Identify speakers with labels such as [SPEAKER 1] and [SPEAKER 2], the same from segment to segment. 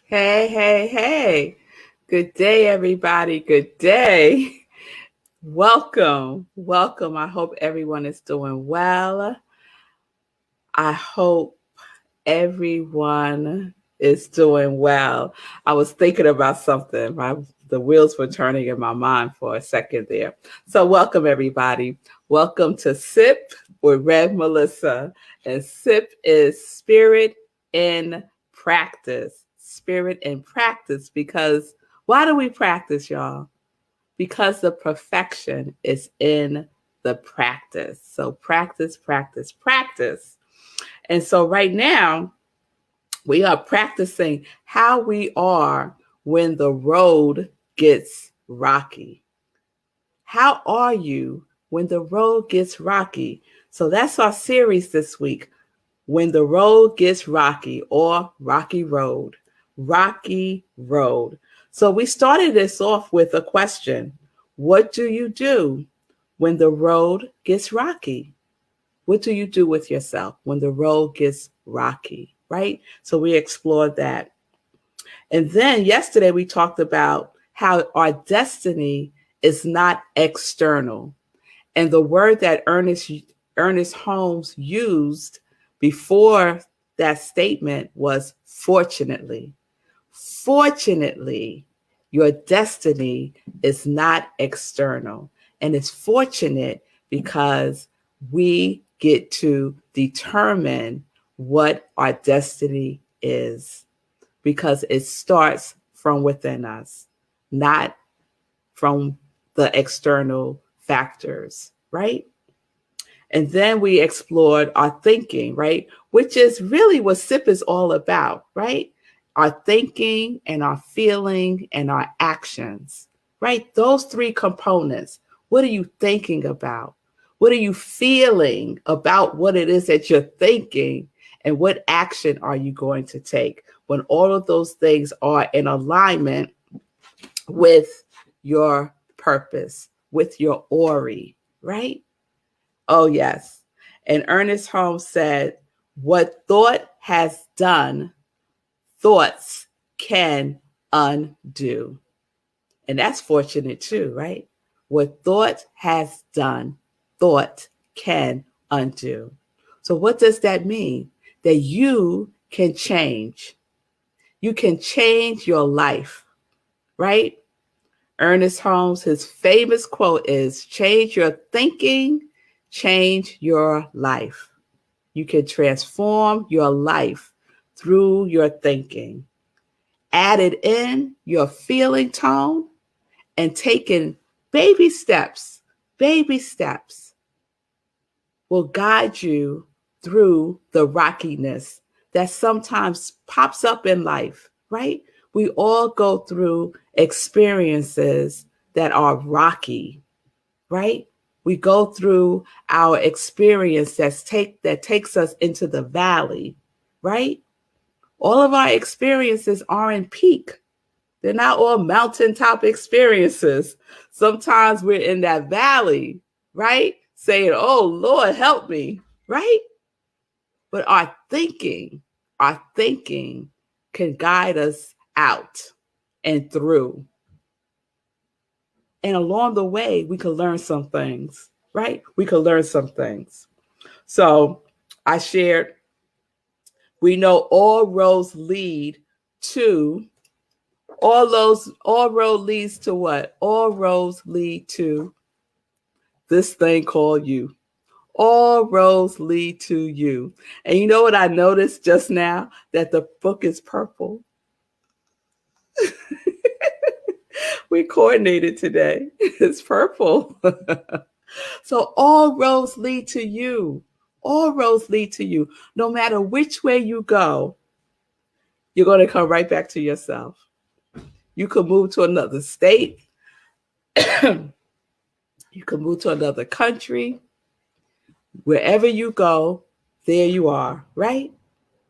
[SPEAKER 1] Hey, hey, hey. Good day, everybody. Good day. Welcome. Welcome. I hope everyone is doing well. I hope everyone is doing well. I was thinking about something. The wheels were turning in my mind for a second there. So, welcome, everybody. Welcome to Sip with Rev Melissa. And Sip is spirit in practice. Spirit in practice. Because why do we practice, y'all? Because the perfection is in the practice. So, practice, practice, practice. And so, right now, we are practicing how we are when the road gets rocky. How are you when the road gets rocky? So that's our series this week. When the road gets rocky, or rocky road. Rocky road. So we started this off with a question. What do you do when the road gets rocky? What do you do with yourself when the road gets rocky, right? So we explored that. And then yesterday we talked about how our destiny is not external. And the word that Ernest Holmes used before that statement was fortunately. Fortunately, your destiny is not external. And it's fortunate because we get to determine what our destiny is, because it starts from within us, not from the external factors, right? And then we explored our thinking, right? Which is really what SIP is all about, right? Our thinking and our feeling and our actions, right? Those three components. What are you thinking about? What are you feeling about what it is that you're thinking? And what action are you going to take when all of those things are in alignment with your purpose, with your Ori, right? Oh, yes. And Ernest Holmes said, what thought has done, thoughts can undo. And that's fortunate too, right? What thought has done, thought can undo. So, what does that mean? That you can change. You can change your life, right? Ernest Holmes, his famous quote is change your thinking, change your life. You can transform your life through your thinking. Added in your feeling tone and taking baby steps will guide you through the rockiness that sometimes pops up in life, right? We all go through experiences that are rocky, right? We go through our experience that takes us into the valley, right? All of our experiences aren't peak. They're not all mountaintop experiences. Sometimes we're in that valley, right? Saying, oh, Lord, help me, right? But our thinking can guide us out and through. And along the way, we can learn some things, right? We can learn some things. So I shared, we know to all road leads to what? All roads lead to this thing called you. All roads lead to you. And you know what I noticed just now? That the book is purple. We coordinated today. It's purple. So all roads lead to you. All roads lead to you. No matter which way you go, you're going to come right back to yourself. You could move to another state. You could move to another country. Wherever you go, there you are, right?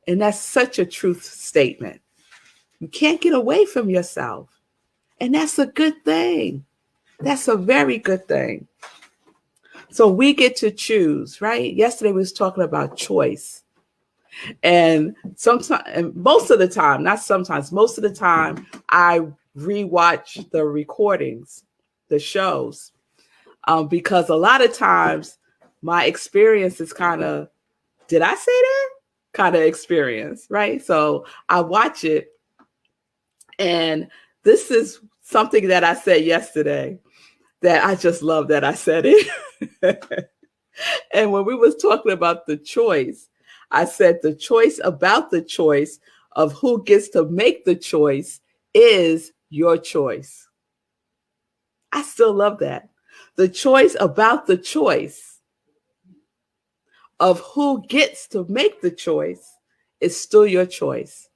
[SPEAKER 1] And that's such a truth statement. You can't get away from yourself. And that's a good thing. That's a very good thing. So we get to choose, right? Yesterday we was talking about choice. And sometimes, and most of the time, not sometimes, most of the time, I rewatch the recordings, the shows, because a lot of times my experience is kind of, did I say that? Kind of experience, right? So I watch it, and this is something that I said yesterday that I just love that I said it. And when we was talking about the choice, I said the choice about the choice of who gets to make the choice is your choice. I still love that. The choice about the choice of who gets to make the choice is still your choice.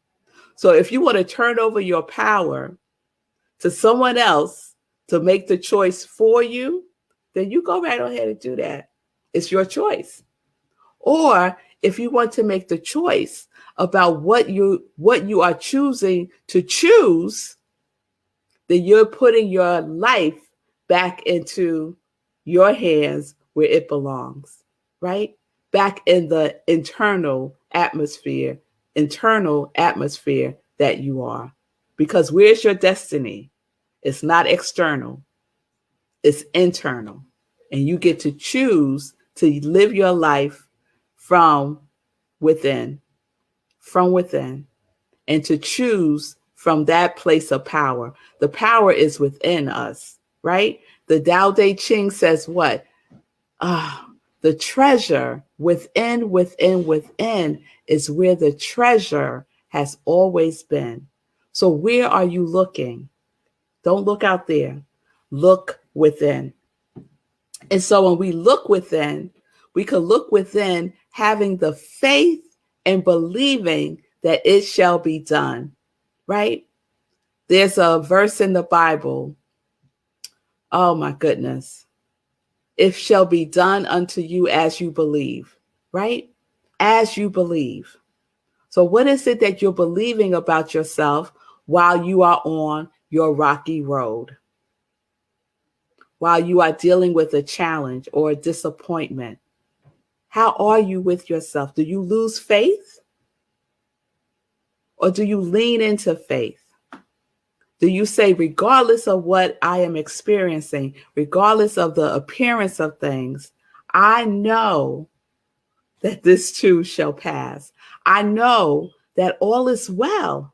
[SPEAKER 1] So if you want to turn over your power to someone else to make the choice for you, then you go right ahead and do that. It's your choice. Or if you want to make the choice about what you are choosing to choose, then you're putting your life back into your hands where it belongs, right? Back in the internal atmosphere that you are. Because where's your destiny? It's not external, it's internal. And you get to choose to live your life from within, and to choose from that place of power. The power is within us, right? The Tao Te Ching says what? The treasure within is where the treasure has always been. So where are you looking? Don't look out there. Look within. And so when we look within, we can look within having the faith and believing that it shall be done, right? There's a verse in the Bible. Oh my goodness. It shall be done unto you as you believe, right? As you believe. So what is it that you're believing about yourself while you are on your rocky road? While you are dealing with a challenge or a disappointment? How are you with yourself? Do you lose faith? Or do you lean into faith? Do you say, regardless of what I am experiencing, regardless of the appearance of things, I know that this too shall pass. I know that all is well,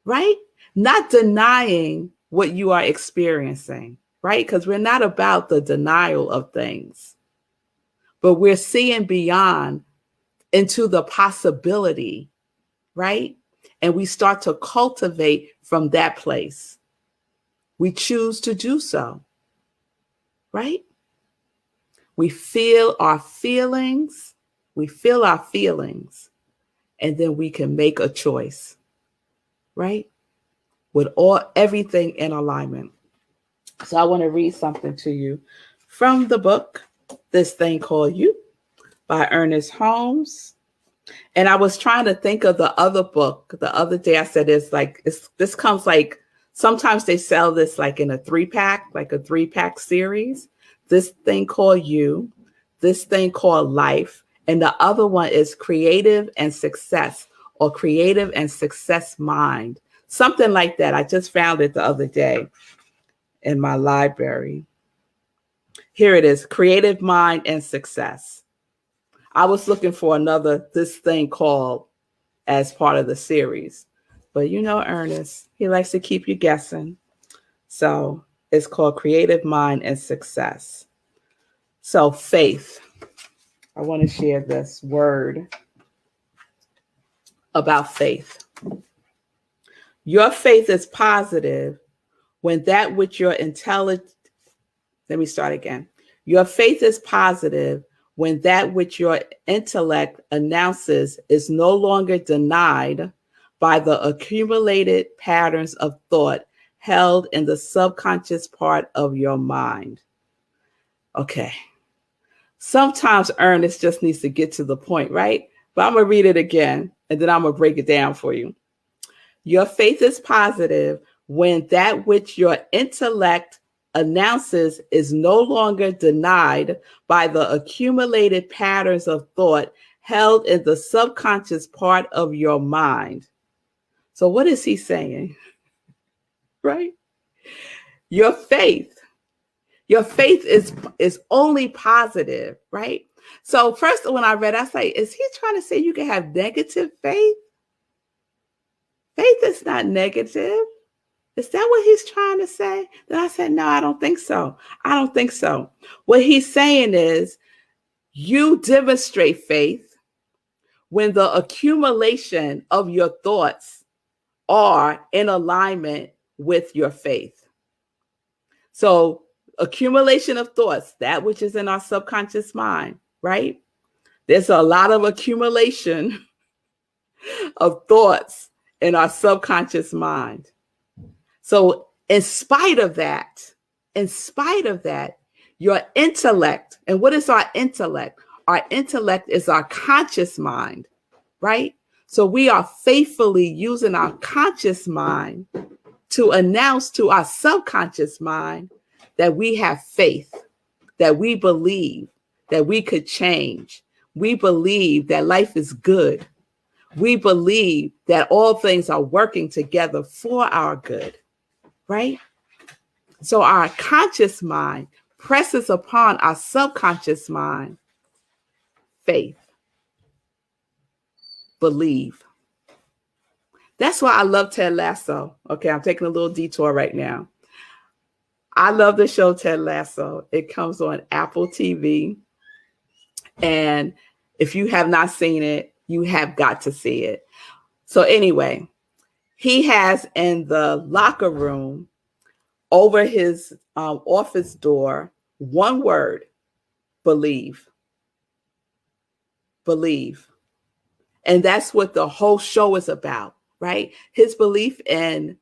[SPEAKER 1] right? Not denying what you are experiencing, right? Because we're not about the denial of things, but we're seeing beyond into the possibility, right? And we start to cultivate from that place. We choose to do so, right? We feel our feelings, and then we can make a choice, right? With everything in alignment. So I want to read something to you from the book, This Thing Called You by Ernest Holmes. And I was trying to think of the other book. The other day I said this comes like, sometimes they sell this like in a 3-pack, like a 3-pack series. This Thing Called You, This Thing Called Life, and the other one is Creative and Success, or Creative and Success Mind. Something like that. I just found it the other day in my library. Here it is, Creative Mind and Success. I was looking for another This Thing Called as part of the series. But you know Ernest, he likes to keep you guessing. So it's called Creative Mind and Success. So faith. I want to share this word about faith. Your faith is positive when that which your intellect, let me start again. Your faith is positive when that which your intellect announces is no longer denied by the accumulated patterns of thought held in the subconscious part of your mind. Okay. Sometimes Ernest just needs to get to the point, right? But I'm going to read it again, and then I'm going to break it down for you. Your faith is positive when that which your intellect announces is no longer denied by the accumulated patterns of thought held in the subconscious part of your mind. So what is he saying? Right? Your faith is only positive, right? So first, when I read, I say, is he trying to say you can have negative faith? Faith is not negative. Is that what he's trying to say? Then I said, no, I don't think so. I don't think so. What he's saying is you demonstrate faith when the accumulation of your thoughts are in alignment with your faith. So accumulation of thoughts, that which is in our subconscious mind, right? There's a lot of accumulation of thoughts in our subconscious mind. So in spite of that, your intellect, and what is our intellect? Our intellect is our conscious mind, right? So we are faithfully using our conscious mind to announce to our subconscious mind that we have faith, that we believe that we could change. We believe that life is good. We believe that all things are working together for our good, right? So our conscious mind presses upon our subconscious mind faith, believe. That's why I love Ted Lasso. Okay, I'm taking a little detour right now. I love the show Ted Lasso. It comes on Apple TV. And if you have not seen it, you have got to see it. So anyway, he has in the locker room over his office door, one word: believe. Believe. And that's what the whole show is about, right? His belief in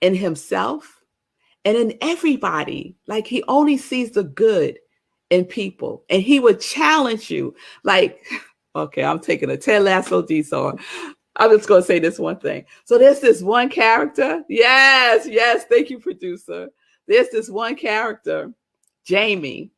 [SPEAKER 1] himself and in everybody. Like he only sees the good in people. And he would challenge you. Like, okay, I'm taking a Ted Lasso detour. I'm just going to say this one thing. So there's this one character. Yes. Thank you, producer. There's this one character, Jamie,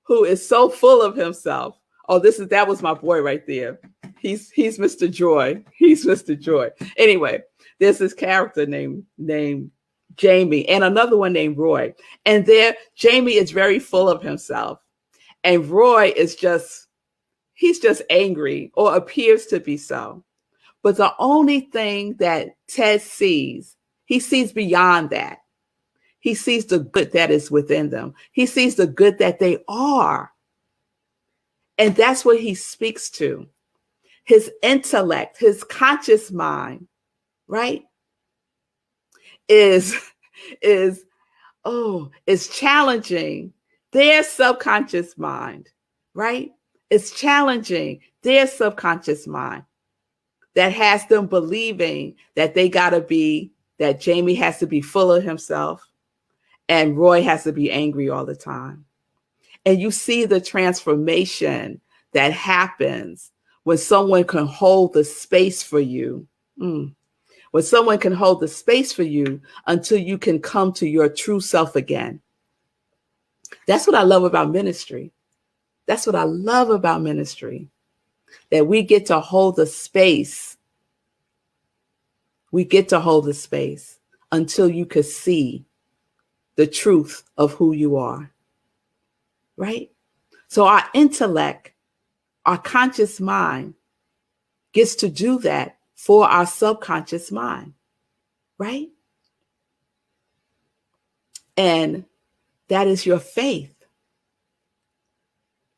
[SPEAKER 1] who is so full of himself. Oh, that was my boy right there. He's Mr. Joy. He's Mr. Joy. Anyway, there's this character named Jamie and another one named Roy. And Jamie is very full of himself. And Roy he's just angry, or appears to be so. But the only thing that Ted sees, he sees beyond that. He sees the good that is within them. He sees the good that they are. And that's what he speaks to. His intellect, his conscious mind, right, is challenging their subconscious mind, right? It's challenging their subconscious mind that has them believing that that Jamie has to be full of himself and Roy has to be angry all the time. And you see the transformation that happens when someone can hold the space for you. When someone can hold the space for you until you can come to your true self again. That's what I love about ministry. That we get to hold the space. We get to hold the space until you can see the truth of who you are. Right? So our intellect, our conscious mind gets to do that for our subconscious mind. Right? And that is your faith.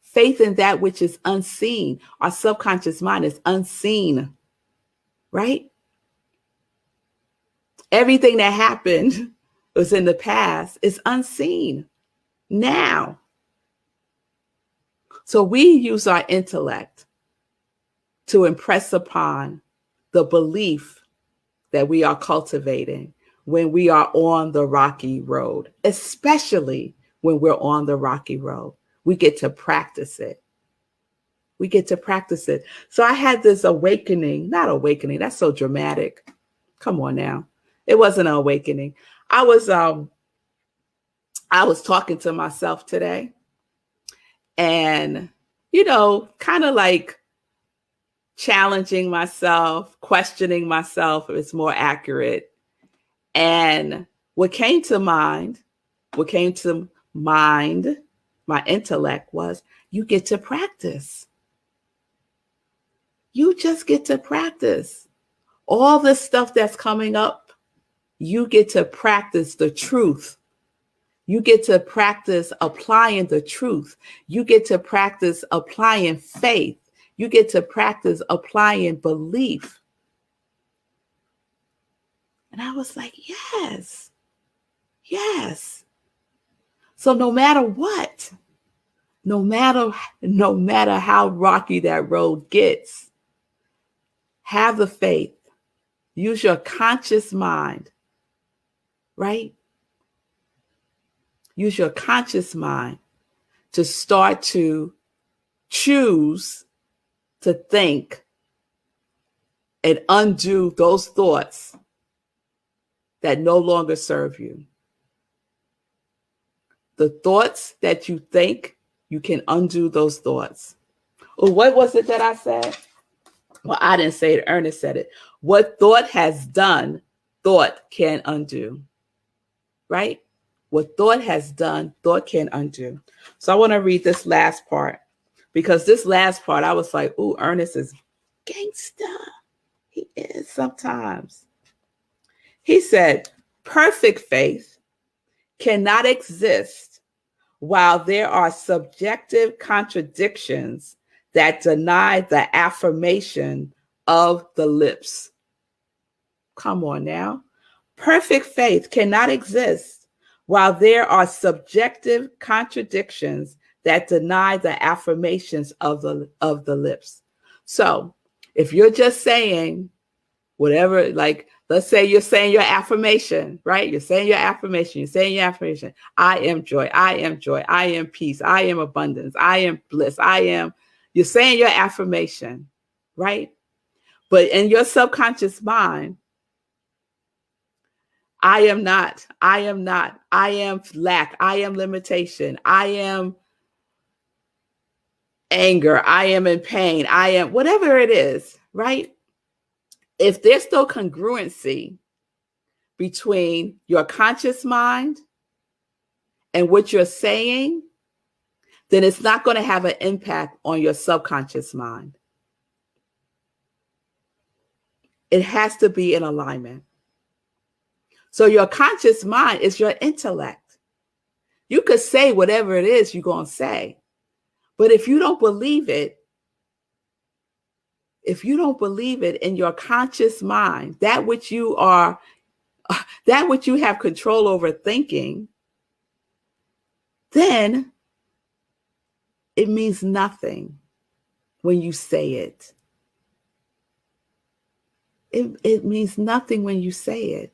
[SPEAKER 1] Faith in that which is unseen. Our subconscious mind is unseen. Right? Everything that happened was in the past is unseen now. So we use our intellect to impress upon the belief that we are cultivating when we are on the rocky road, especially when we're on the rocky road. We get to practice it. So I had this not awakening. That's so dramatic. Come on now. It wasn't an awakening. I was talking to myself today, and, kind of like challenging myself, questioning myself, if it's more accurate. And what came to mind, my intellect was, you get to practice. You just get to practice. All this stuff that's coming up, you get to practice the truth. You get to practice applying the truth. You get to practice applying faith. You get to practice applying belief. And I was like, yes. So no matter what, no matter how rocky that road gets, have the faith. Use your conscious mind, right? Use your conscious mind to start to choose to think and undo those thoughts that no longer serve you. The thoughts that you think, you can undo those thoughts. Oh, what was it that I said? Well, I didn't say it. Ernest said it. What thought has done, thought can undo. Right? What thought has done, thought can undo. So I want to read this last part, because this last part, I was like, ooh, Ernest is gangsta. He is sometimes. He said, perfect faith cannot exist while there are subjective contradictions that deny the affirmation of the lips. Come on now. Perfect faith cannot exist while there are subjective contradictions that deny the affirmations of the lips. So if you're just saying whatever, like, let's say you're saying your affirmation, right? You're saying your affirmation. I am joy. I am joy. I am peace. I am abundance. I am bliss. You're saying your affirmation, right? But in your subconscious mind, I am not, I am lack, I am limitation, I am anger, I am in pain, I am whatever it is, right? If there's no congruency between your conscious mind and what you're saying, then it's not going to have an impact on your subconscious mind. It has to be in alignment. So your conscious mind is your intellect. You could say whatever it is you're going to say, but if you don't believe it in your conscious mind, that which you have control over thinking, then it means nothing when you say it. It means nothing when you say it.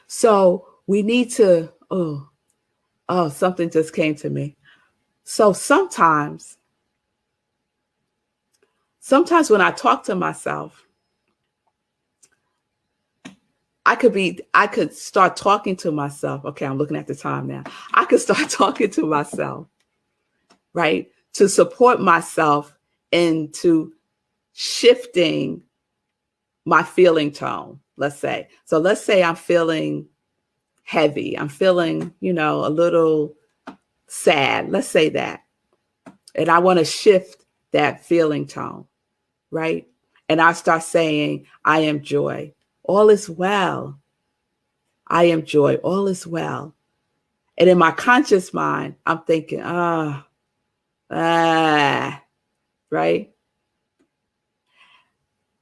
[SPEAKER 1] So we need to, something just came to me. So sometimes when I talk to myself, I could start talking to myself. Okay, I'm looking at the time now. I could start talking to myself, right? To support myself into shifting my feeling tone, let's say. So let's say I'm feeling heavy. I'm feeling, a little sad. Let's say that. And I want to shift that feeling tone, right? And I start saying, I am joy. All is well. I am joy. All is well. And in my conscious mind, I'm thinking, right?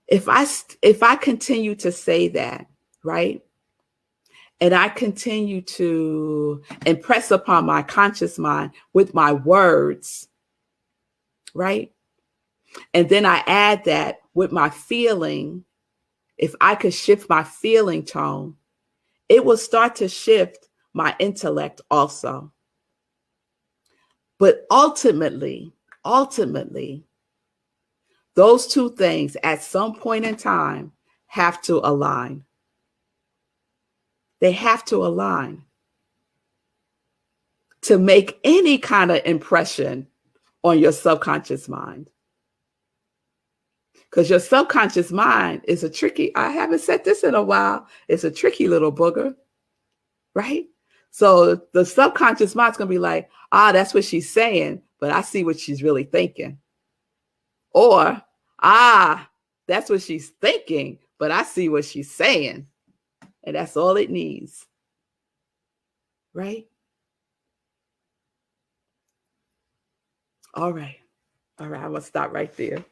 [SPEAKER 1] If I continue to say that, right? And I continue to impress upon my conscious mind with my words, right? And then I add that with my feeling. If I could shift my feeling tone, it will start to shift my intellect also. But ultimately, those two things at some point in time have to align. They have to align. to make any kind of impression on your subconscious mind. Because your subconscious mind is I haven't said this in a while, it's a tricky little booger, right? So the subconscious mind's going to be like, that's what she's saying, but I see what she's really thinking. Or, that's what she's thinking, but I see what she's saying. And that's all it needs. Right? All right. I'm going to stop right there.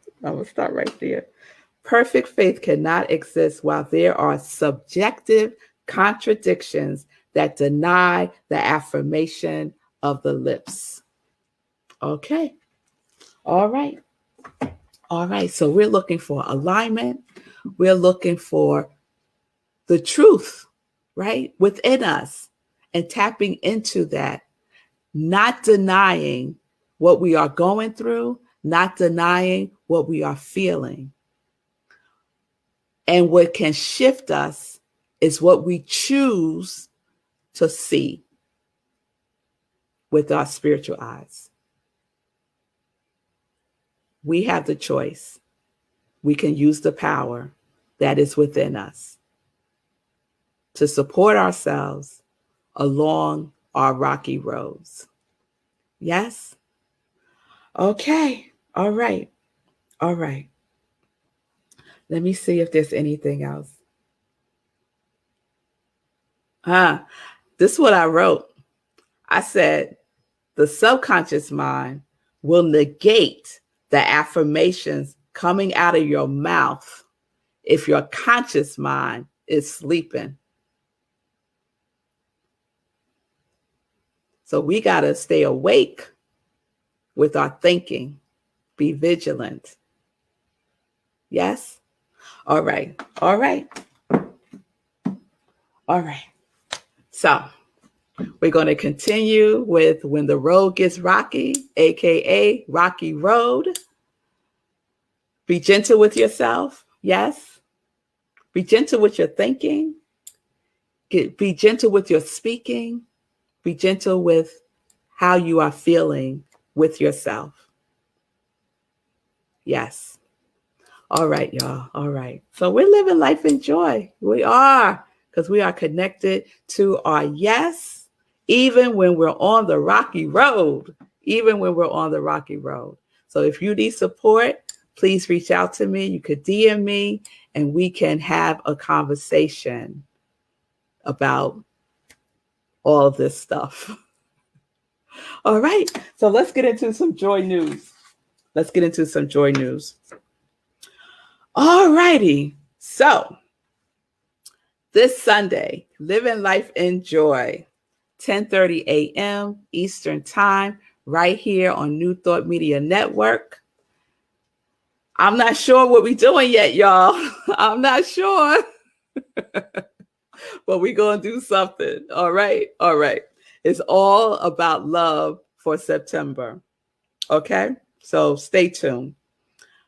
[SPEAKER 1] Perfect faith cannot exist while there are subjective contradictions that deny the affirmation of the lips. Okay. All right. So we're looking for alignment. We're looking for the truth, right, within us, and tapping into that, not denying what we are going through, not denying what we are feeling. And what can shift us is what we choose to see with our spiritual eyes. We have the choice. We can use the power that is within us to support ourselves along our rocky roads. Yes? Okay. All right. Let me see if there's anything else. This is what I wrote. I said, the subconscious mind will negate the affirmations coming out of your mouth if your conscious mind is sleeping. So we got to stay awake with our thinking. Be vigilant. Yes? All right. So we're going to continue with When the Road Gets Rocky, aka Rocky Road. Be gentle with yourself. Yes. Be gentle with your thinking. Be gentle with your speaking. Be gentle with how you are feeling with yourself. Yes. All right, y'all. All right. So we're living life in joy. We are, because we are connected to our yes, even when we're on the rocky road. So if you need support, please reach out to me. You could DM me and we can have a conversation about all of this stuff. All right. So let's get into some joy news. All righty. So this Sunday, living life in joy, 10:30 a.m. Eastern Time, right here on New Thought Media Network. I'm not sure what we're doing yet, y'all. I'm not sure. But we're going to do something. All right. It's all about love for September. Okay. So stay tuned.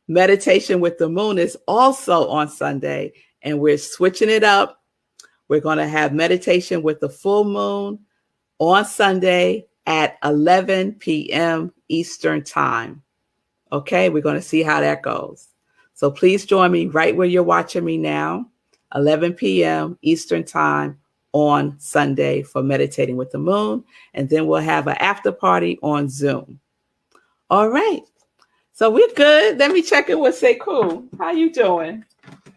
[SPEAKER 1] Meditation with the Moon is also on Sunday, and we're switching it up. We're going to have meditation with the full moon on Sunday at 11 p.m. Eastern Time. Okay, we're going to see how that goes. So please join me right where you're watching me now, 11 p.m. Eastern Time on Sunday for Meditating with the Moon. And then we'll have an after party on Zoom. All right. So we're good. Let me check in with Sekou. How you doing?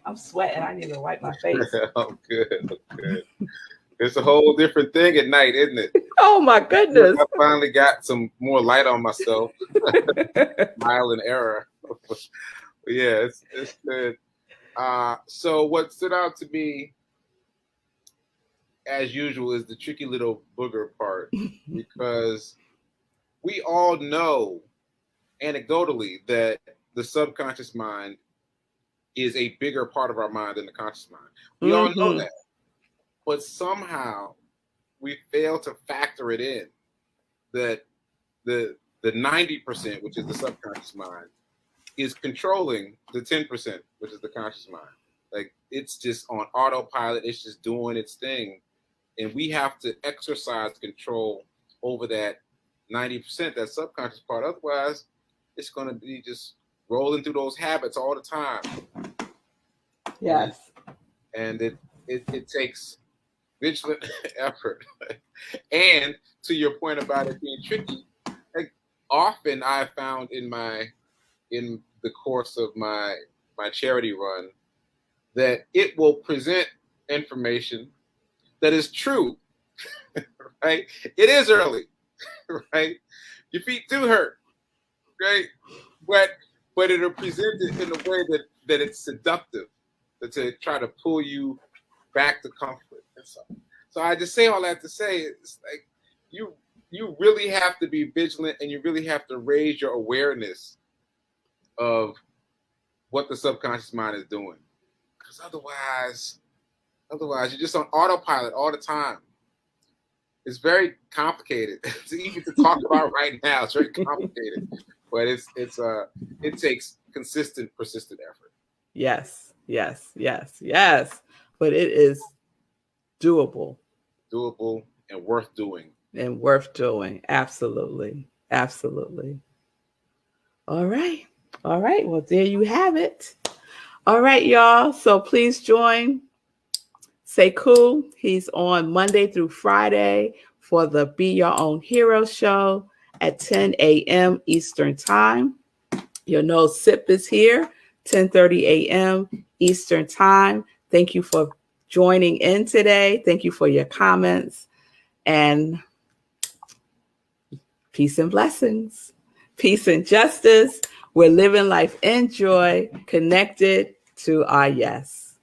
[SPEAKER 1] I'm sweating. I need to wipe my face.
[SPEAKER 2] I'm good. It's a whole different thing at night, isn't it?
[SPEAKER 1] Oh, my goodness.
[SPEAKER 2] I finally got some more light on myself. Trial and error. Yeah, it's good. So what stood out to me, as usual, is the tricky little booger part, because we all know anecdotally that the subconscious mind is a bigger part of our mind than the conscious mind. We all know that. But somehow we fail to factor it in that the 90%, which is the subconscious mind, is controlling the 10%, which is the conscious mind. Like, it's just on autopilot, it's just doing its thing. And we have to exercise control over that 90%, that subconscious part. Otherwise, it's going to be just rolling through those habits all the time.
[SPEAKER 1] Yes.
[SPEAKER 2] And it takes vigilant effort. And to your point about it being tricky, like often I found in the course of my charity run that it will present information that is true, right? It is early, right? Your feet do hurt, right? But it'll present it in a way that it's seductive, to try to pull you back to comfort. And so I just say all that to say, it's like you really have to be vigilant, and you really have to raise your awareness of what the subconscious mind is doing. Because otherwise you're just on autopilot all the time. It's very complicated. It's easy to talk about right now. It's very complicated, but it takes consistent, persistent effort.
[SPEAKER 1] Yes. But it is doable
[SPEAKER 2] And worth doing.
[SPEAKER 1] Absolutely. All right. Well, there you have it. All right, y'all. So please join Sekou. He's on Monday through Friday for the Be Your Own Hero show at 10 a.m. Eastern Time. You know, SIP is here, 10:30 a.m. Eastern Time. Thank you for joining in today. Thank you for your comments. And peace and blessings. Peace and justice. We're living life in joy, connected to our yes.